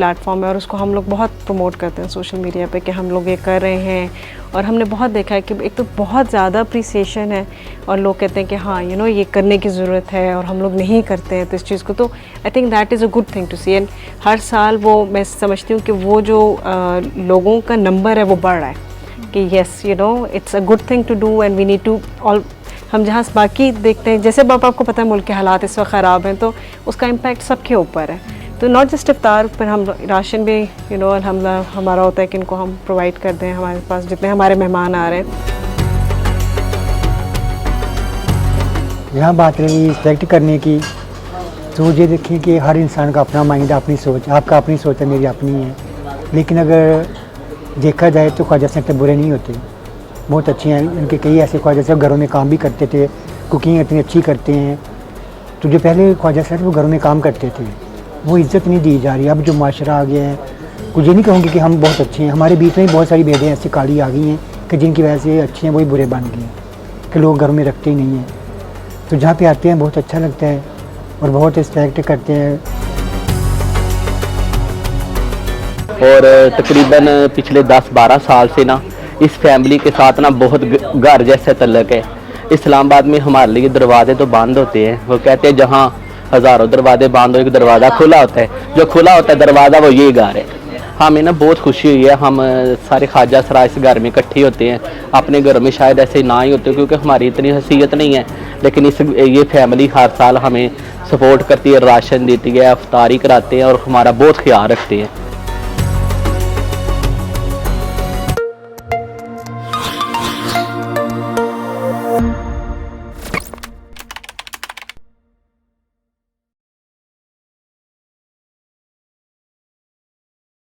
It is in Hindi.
प्लेटफॉर्म है और उसको हम लोग बहुत प्रमोट करते हैं सोशल मीडिया पे कि हम लोग ये कर रहे हैं। और हमने बहुत देखा है कि एक तो बहुत ज़्यादा अप्रिसिएशन है और लोग कहते हैं कि हाँ ये करने की ज़रूरत है और हम लोग नहीं करते हैं तो इस चीज़ को, तो I think that is a good thing to see. And हर साल वो मैं समझती हूँ कि वो जो लोगों का नंबर है वो बढ़ रहा है कि yes it's a good thing to do and we need to all. हम जहाँ बाकी देखते हैं, जैसे आपको पता है मुल्क के हालात इस वक्त ख़राब हैं तो उसका इम्पैक्ट सबके ऊपर है। तो नॉट जस्ट इफ्तार पर हम राशन भी हमारा होता है कि इनको हम प्रोवाइड कर दें हमारे पास जितने हमारे मेहमान आ रहे हैं। यहाँ बात रही रिस्पेक्ट करने की, तो ये देखिए कि हर इंसान का अपना माइंड, अपनी सोच, आपका अपनी सोच है, मेरी अपनी है। लेकिन अगर देखा जाए तो ख्वाजा साहब बुरे नहीं होते, बहुत अच्छे हैं। इनके कई ऐसे ख्वाजा साहब घरों में काम भी करते थे, कुकिंग इतनी अच्छी करते हैं। तो जो पहले ख्वाजा साहब वो घरों में काम करते थे वो इज़्ज़त नहीं दी जा रही। अब जो माशरा आ गया है, कुछ ये नहीं कहूँगी कि हम बहुत अच्छे हैं, हमारे बीच में बहुत सारी बेदें ऐसी काली आ गई हैं कि जिनकी वजह से अच्छे हैं वही बुरे बन गए हैं कि लोग घरों में रखते ही नहीं हैं। तो जहाँ पे आते हैं बहुत अच्छा लगता है और बहुत रिस्पेक्ट करते हैं। और तकरीबन पिछले 10-12 साल से ना इस फैमिली के साथ ना बहुत घर जैसे तल्लक है। इस्लामाबाद में हमारे लिए दरवाजे तो बंद होते हैं, वो कहते हैं जहाँ हज़ारों दरवाजे बंद हो एक दरवाज़ा खुला होता है, जो खुला होता है दरवाज़ा वो ये घर है। हमें ना बहुत खुशी हुई है, हम सारे ख्वाजा सराय इस घर में इकट्ठे होते हैं। अपने घर में शायद ऐसे ना ही होते क्योंकि हमारी इतनी हैसियत नहीं है, लेकिन ये फैमिली हर साल हमें सपोर्ट करती है, राशन देती है, इफ्तारी कराते हैं और हमारा बहुत ख्याल रखते हैं।